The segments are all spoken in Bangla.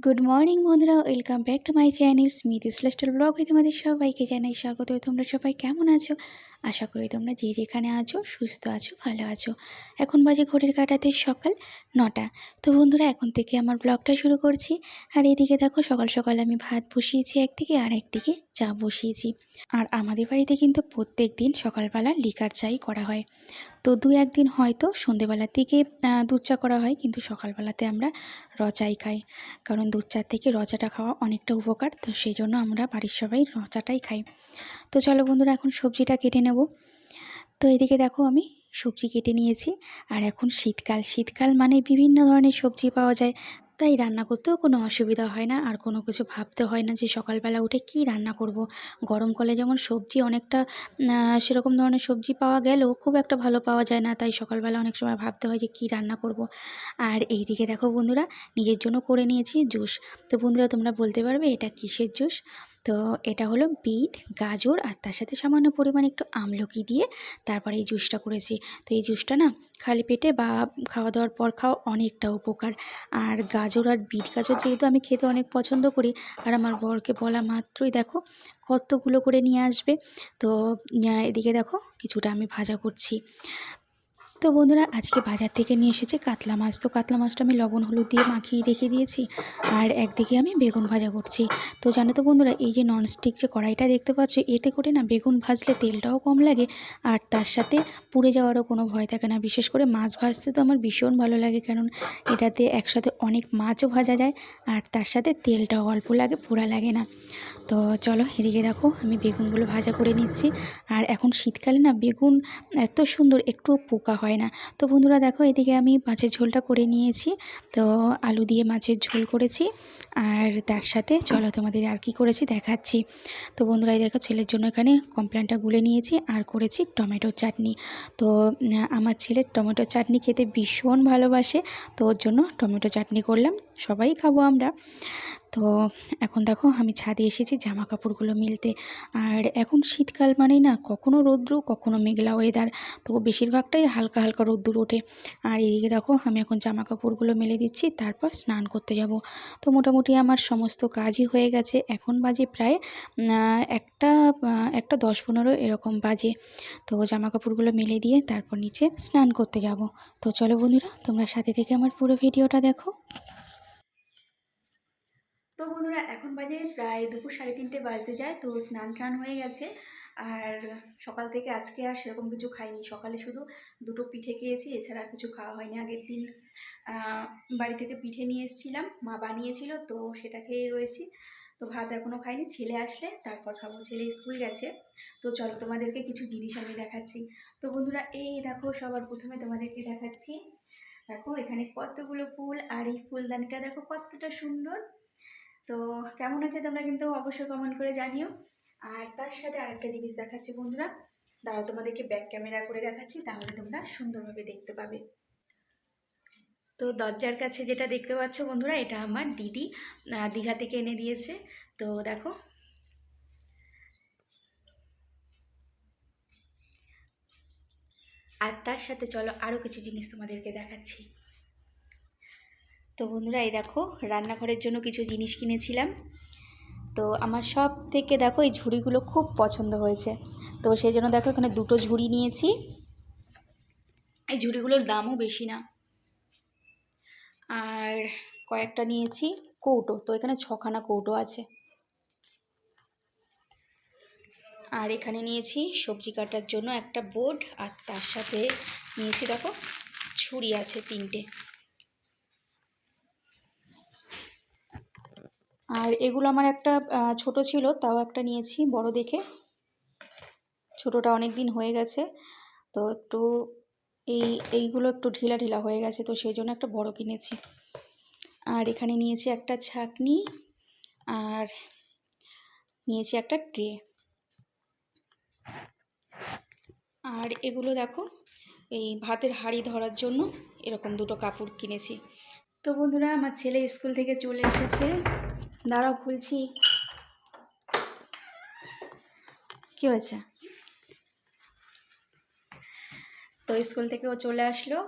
গুড মর্নিং বন্ধুরা, welcome back to my channel স্মিথিস লাইফস্টাইল ব্লগে তোমাদের সবাইকে জানাই স্বাগত। তোমরা সবাই কেমন আছো? আশা করি তোমরা যে যেখানে আছো সুস্থ আছো, ভালো আছো। এখন বাজে ঘড়ির কাঁটাতে সকাল 9টা। তো বন্ধুরা, এখন থেকে আমার ব্লগটা শুরু করছি। আর এদিকে দেখো, সকাল সকাল আমি ভাত বসিয়েছি একদিকে, আর একদিকে চা বসিয়েছি। আর আমাদের বাড়িতে কিন্তু প্রত্যেক দিন সকালবেলা লিকার চাই করা হয়। তো দু একদিন হয়তো সন্ধেবেলার দিকে দুধ চা করা হয়, কিন্তু সকালবেলাতে আমরা র চাই খাই। কারণ দুধ চার থেকে র চাটা খাওয়া অনেকটা উপকার, তো সেই জন্য আমরা বাড়ির সবাই র চাটাই খাই। তো চলো বন্ধুরা, এখন সবজিটা কেটে নেব। তো এদিকে দেখো, আমি সবজি কেটে নিয়েছি। আর এখন শীতকাল, শীতকাল মানে বিভিন্ন ধরনের সবজি পাওয়া যায়, তাই রান্না করতেও কোনো অসুবিধা হয় না। আর কোনো কিছু ভাবতে হয় না যে সকালবেলা উঠে কি রান্না করব। গরমকালে যেমন সবজি অনেকটা সেরকম ধরনের সবজি পাওয়া গেলেও খুব একটা ভালো পাওয়া যায় না, তাই সকালবেলা অনেক সময় ভাবতে হয় যে কি রান্না করব। আর এইদিকে দেখো বন্ধুরা, নিজের জন্য করে নিয়েছি জুস। তো বন্ধুরা, তোমরা বলতে পারবে এটা কিসের জুস? তো এটা হলো বিট, গাজর আর তার সাথে সামান্য পরিমাণে একটু আমলকি দিয়ে তারপরে এই জুসটা করেছি। তো এই জুসটা না খালি পেটে বা খাওয়া দাওয়ার পর খাওয়া অনেকটা উপকার। আর গাজর আর বিট গাজর যেহেতু আমি খেতে অনেক পছন্দ করি, আর আমার বরকে বলা মাত্রই দেখো কতগুলো করে নিয়ে আসবে। তো এদিকে দেখো কিছুটা আমি ভাজা করছি। তো বন্ধুরা, আজকে বাজার থেকে নিয়ে এসেছে কাতলা মাছ। তো কাতলা মাছটা আমি লবণ হলুদ দিয়ে মাখিয়ে রেখে দিয়েছি। আর একদিকে আমি বেগুন ভাজা করছি। তো জানো তো বন্ধুরা, এই যে ননস্টিক যে কড়াইটা দেখতে পাচ্ছ, এতে করে না বেগুন ভাজলে তেলটাও কম লাগে, আর তার সাথে পুড়ে যাওয়ারও কোনো ভয় থাকে না। বিশেষ করে মাছ ভাজতে তো আমার ভীষণ ভালো লাগে, কারণ এটাতে একসাথে অনেক মাছও ভাজা যায়, আর তার সাথে তেলটাও অল্প লাগে, পোড়া লাগে না। তো চলো, এদিকে দেখো আমি বেগুনগুলো ভাজা করে নিচ্ছি। আর এখন শীতকালে না বেগুন এত সুন্দর, একটুও পোকা হয় না। তো বন্ধুরা দেখো, এদিকে আমি মাছের ঝোলটা করে নিয়েছি। তো আলু দিয়ে মাছের ঝোল করেছি, আর তার সাথে চলো তোমাদের আর কি করেছি দেখাচ্ছি। তো বন্ধুরা, এই দেখো ছেলের জন্য এখানে কমপ্লেনটা গুলে নিয়েছি, আর করেছি টমেটোর চাটনি। তো আমার ছেলের টমেটো চাটনি খেতে ভীষণ ভালোবাসে, তো ওর জন্য টমেটো চাটনি করলাম, সবাই খাবো আমরা। তো এখন দেখো আমি ছাদে এসেছি জামা কাপড়গুলো মেলতে। আর এখন শীতকাল মানেই না কখনো রৌদ্র কখনো মেঘলা ওয়েদার, তো বেশিরভাগটাই হালকা হালকা রোদ্দুর ওঠে। আর এদিকে দেখো আমি এখন জামা কাপড়গুলো মেলে দিচ্ছি, তারপর স্নান করতে যাব। তো মোটামুটি আমার সমস্ত কাজই হয়ে গেছে। এখন বাজে প্রায় একটা 10-15 এরকম বাজে। তো জামা কাপড়গুলো মেলে দিয়ে তারপর নিচে স্নান করতে যাব। তো চলো বন্ধুরা, তোমরা সাথে থেকে আমার পুরো ভিডিওটা দেখো। তো বন্ধুরা, এখন বাজে প্রায় দুপুর 3:30 বাজতে যায়। তো স্নান টান হয়ে গেছে। আর সকাল থেকে আজকে আর সেরকম কিছু খাইনি। সকালে শুধু দুটো পিঠে খেয়েছি, এছাড়া আর কিছু খাওয়া হয়নি। আগের দিন বাড়ি থেকে পিঠে নিয়ে এসেছিলাম, মা বানিয়েছিল, তো সেটা খেয়ে রয়েছি। তো ভাত এখনও খাইনি, ছেলে আসলে তারপর খাবো। ছেলে স্কুল গেছে। তো চলো তোমাদেরকে কিছু জিনিস আমি দেখাচ্ছি। তো বন্ধুরা, এই দেখো সবার প্রথমে তোমাদেরকে দেখাচ্ছি। দেখো এখানে কতগুলো ফুল, আর এই ফুলদানিটা দেখো কতটা সুন্দর। তো কেমন আছে তোমরা কিন্তু অবশ্যই কমেন্ট করে জানিও। আর তার সাথে আরেকটা জিনিস দেখাচ্ছি বন্ধুরা, দাঁড়াও তোমাদেরকে ব্যাক ক্যামেরা করে দেখাচ্ছি, তাহলে তোমরা সুন্দরভাবে দেখতে পাবে। তো দরজার কাছে যেটা দেখতে পাচ্ছ বন্ধুরা, এটা আমার দিদি দীঘা থেকে এনে দিয়েছে। তো দেখো, আর তার সাথে চলো আরও কিছু জিনিস তোমাদেরকে দেখাচ্ছি। তো বন্ধুরা, এই দেখো রান্নাঘরের জন্য কিছু জিনিস কিনেছিলাম। তো আমার সব থেকে দেখো এই ঝুড়িগুলো খুব পছন্দ হয়েছে। তো সেই জন্য দেখো এখানে দুটো ঝুড়ি নিয়েছি। এই ঝুড়িগুলোর দামও বেশি না। আর কয়েকটা নিয়েছি কৌটো, তো এখানে 6খানা কৌটো আছে। আর এখানে নিয়েছি সবজি কাটার জন্য একটা বোর্ড, আর তার সাথে নিয়েছি দেখো ছুরি আছে 3টে। আর এগুলো আমার একটা ছোট ছিল, তাও একটা নিয়েছি বড় দেখে। ছোটটা অনেক দিন হয়ে গেছে, তো একটু এইগুলো একটু ঢিলা ঢিলা হয়ে গেছে, তো সেই জন্য একটা বড় কিনেছি। আর এখানে নিয়েছি একটা ছাঁকনি, আর নিয়েছি একটা ট্রে। আর এগুলো দেখো এই ভাতের হাঁড়ি ধরার জন্য এরকম দুটো কাপড় কিনেছি। তো বন্ধুরা, আমার ছেলে স্কুল থেকে চলে এসেছে, দাঁড়াও খুলছি। কি হয়েছে? তো স্কুল থেকে ও চলে আসলো।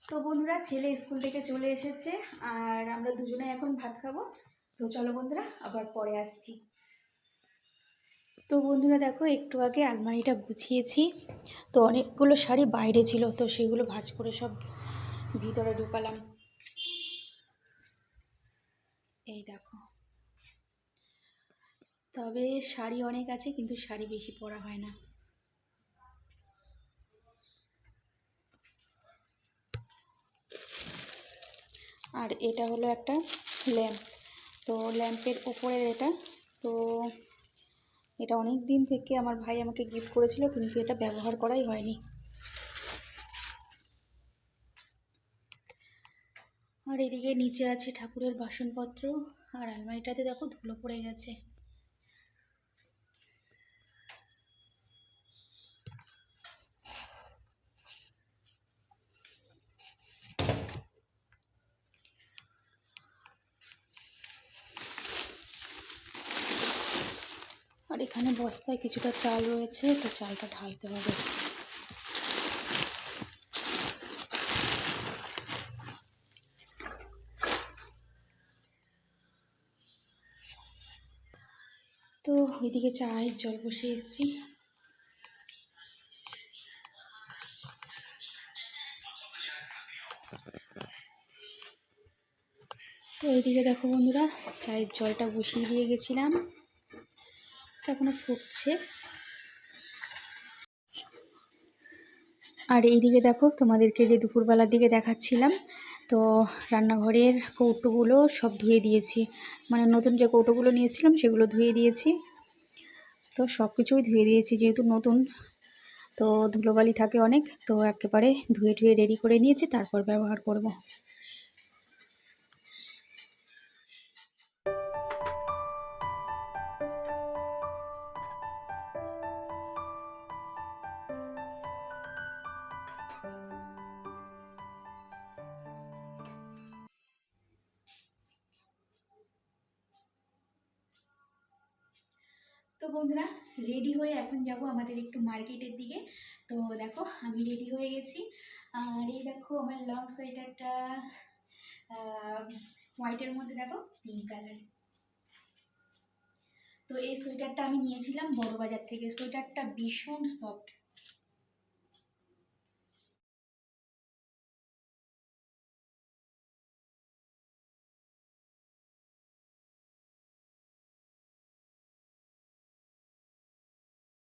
তো বন্ধুরা, ছেলে স্কুল থেকে চলে এসেছে আর আমরা দুজনে এখন ভাত খাবো। তো চলো বন্ধুরা, আবার পরে আসছি। তো বন্ধুরা দেখো, একটু আগে আলমারিটা গুছিয়েছি। তো অনেকগুলো শাড়ি বাইরে ছিল, তো সেগুলো ভাঁজ করে সব ভিতরে ঢুকালাম। এই দেখো, তবে শাড়ি অনেক আছে কিন্তু শাড়ি বেশি পরা হয় না। আর এটা হলো একটা ল্যাম্প। তো ল্যাম্পের উপরের এটা, তো এটা অনেক দিন থেকে আমার ভাই আমাকে গিফট করেছিল, কিন্তু এটা ব্যবহার করাই হয়নি। আর এদিকে নিচে আছে ঠাকুরের বাসনপত্র। আর আলমারিটাতে দেখো ধুলো পড়ে গেছে। আর এখানে বস্তায় কিছুটা চাল রয়েছে, তো চালটা ঢালতে হবে। তো ওইদিকে চায়ের জল বসিয়ে এসেছি। তো এইদিকে দেখো বন্ধুরা, চায়ের জলটা বসিয়ে দিয়ে গেছিলাম, এখনো ফুটছে। আর এইদিকে দেখো, তোমাদেরকে যে দুপুরবেলার দিকে দেখাচ্ছিলাম, তো রান্নাঘরের কৌটোগুলো সব ধুয়ে দিয়েছি। মানে নতুন যে কৌটোগুলো নিয়েছিলাম সেগুলো ধুয়ে দিয়েছি। তো সব কিছুই ধুয়ে দিয়েছি, যেহেতু নতুন তো ধুলোবালি থাকে অনেক, তো একেবারে ধুয়ে ধুয়ে রেডি করে নিয়েছি, তারপর ব্যবহার করব। তো বন্ধুরা, রেডি হয়ে এখন যাব আমাদের একটু মার্কেটের দিকে। তো দেখো, আমি রেডি হয়ে গেছি। আর এই দেখো আমার লং সোয়েটারটা হোয়াইটের মধ্যে দেখো পিঙ্ক কালার। তো এই সোয়েটারটা আমি নিয়েছিলাম বড়বাজার থেকে। সোয়েটারটা ভীষণ সফট,